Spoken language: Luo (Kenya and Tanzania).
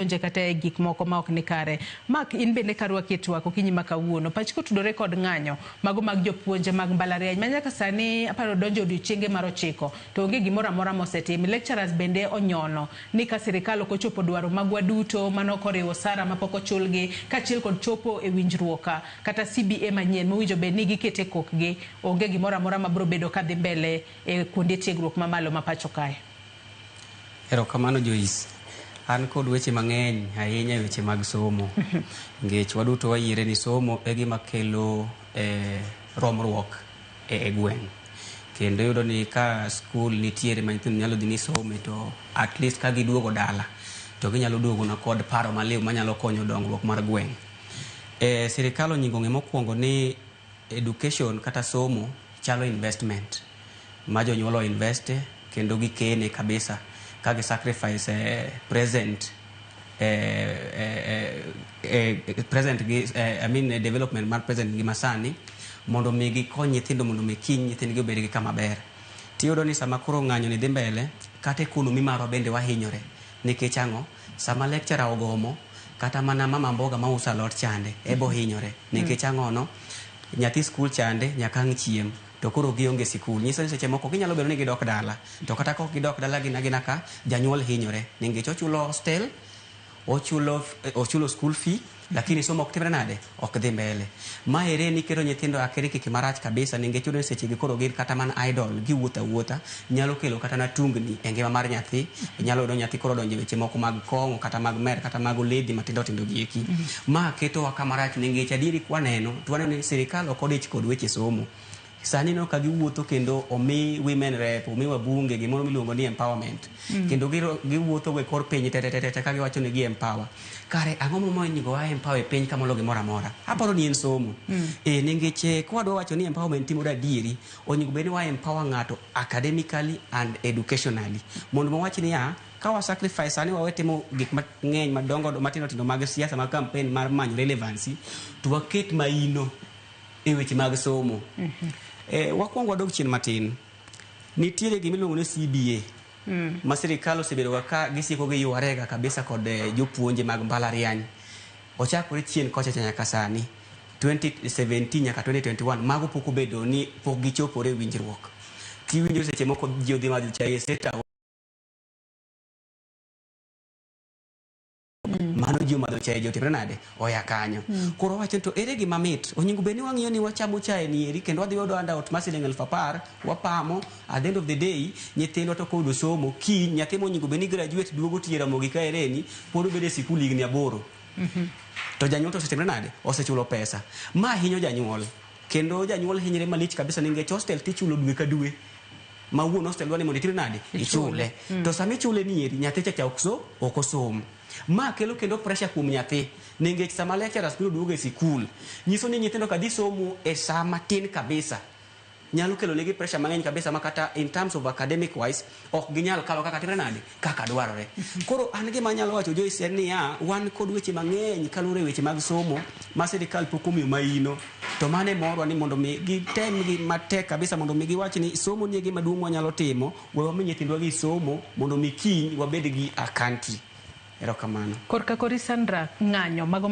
donje kata e gik moko ma ok ni kare. Mak in bende karwa ketwa ko kinyi makawuono pachiko tudore kod ng'anyo mago mag jopuonje mag mbalariany manyaka sani aparo donjo odiochienge mar 9 to onge gimoro amora mosetim. Lecturers bende onyono ni ka sirikal ok ochopo dwaro magwa duto mano koriwo sara mapok ochulgi kachiel kod chopo e winjruok kata CBA manyien mowinjo bed ni gikete kokgi onge gimoro amora mabiro bedo kadhi mbele e kuonde tiegruok mamalo ma pacho kae. Erokamano Joyce. An kod weche mang'eny ahinya weche mag somo. Ngech waduto wayiere ni somo e gima kelo romruok e gweng'. Kendo yudo ni ka skul nitiere ma nyithindo nyalo dhi ni some to at least ka giduogo dala to ginyalo duogo na kod paro maliw manyalo konyo dongruok mar gweng'. Sirikal onyingo ng'e mokwongo ni education kata somo chalo investment ma jonyuolo investe kendo gikene kabisa kagi sacrifice present development mar present gi masani mondo mi gikony nyithindo mondo mi kiny nyithindgi obed gi kama ber. Tiyudo ni sama koro ng'anyo ni dhi mbele kata ekonomi marwa bende wahinyore nikech ang'o sama lecturer ogomo kata mana mama mboga ma uso alot chande ebo hinyore nikech ang'o no nyathi skul chande nyaka ang' chiem to koro gionge sikul. Nyiso ni seche moko ginyalo bedo ni gidok dala to kata kok gidok dala gina ka janyuol hinyore nikech ochulo hostel ochulo school fee lakini somo ok timre nade ok dhi mbele. Ma ere ni kero nyithindo akere kiki marach kabisa nikech yudo seche gi koro gin kata man idol giwuotha nyalo kelo kata na tungni e ngima mar nyathi. Nyalo yudo nyathi koro donje weche moko mag kong'o kata mag mer kata mag ledi matindo tindo gieki. Ma keto wa kamarach nikech adieri kwaneno to waneno ni sirikal ok odich kod weche somo. Sani no ka giwuotho kendo omi women rep omi wabunge gimoro miluongo ni empowerment kendo giwuotho go kor piny tete ka giwacho ni gi empower. Kare ang'o momo nyingo wa empower piny kamolo gimoro amora aparo ni en somo nikech kwadwa wacho ni empowerment timore adieri onyingo bed ni wa empower ng'ato academically and educationally mondo mawach ni ka wa sacrifice ani wawetimo gik mang'eny madongo matindo tindo mag siasa mag campaign mar manyo relevancy to waket maino e weche mag somo. Wakwongo wadog chien matin. Nitiere gimiluongo ni CBA. Ma sirikal osebedo ka gisiko gi yuarega kabisa kod jopuonje mag mbalariany. Ochakore chien kocha nyaka sani 2017 nyaka 2021 mago pok obedo ni pok gichopore winjruok. Tiwinjo seche moko ji odhi madho chaye seta mano ji madho chaye jo timre nade oya kanyo. Koro wacho to ere gima mit onyingo beni wang'iyo ni wachamo chaye ni eri kendo wadhi yudo handout mar siling 10,000 wapamo at the end of the day nyithindo to kodo somo ki nyathi monyingo beni graduate duogo tiera mogi ka ereni pod obedo e sikul higni 8 to janyuol to osetimre nade osechulo pesa. Ma hinyo janyuol kendo janyuol hinyre malich kabisa nikech hostel tichulo dwe ka dwe ma wuon hostel dwani mondo itim nade ichule to sami chule ni eri nyathi cha ok osom. Ma kelo kendo pressure kuom nyathi nikech sama lecturers biro duogo e sikul nyiso ni nyithindo ka dhi somo e saa matin kabisa nyalo kelo negi pressure mang'eny kabisa makata in terms of academic wise ok ginyal kalo kaka timre nade kaka dwarore. Koro an gima nyalo wacho Joyce en ni wan kod weche mang'eny kalure weche mag somo ma sirikal pok omiyo maino to mane morwa ni mondo mi gitem gi matek kabisa mondo mi giwach ni somo ni gima duong' wanyalo timo we wami nyithindwa gi somo mondo mi kiny wabed gi a country. Erokamano. Korka kori Sandra ng'anyo mago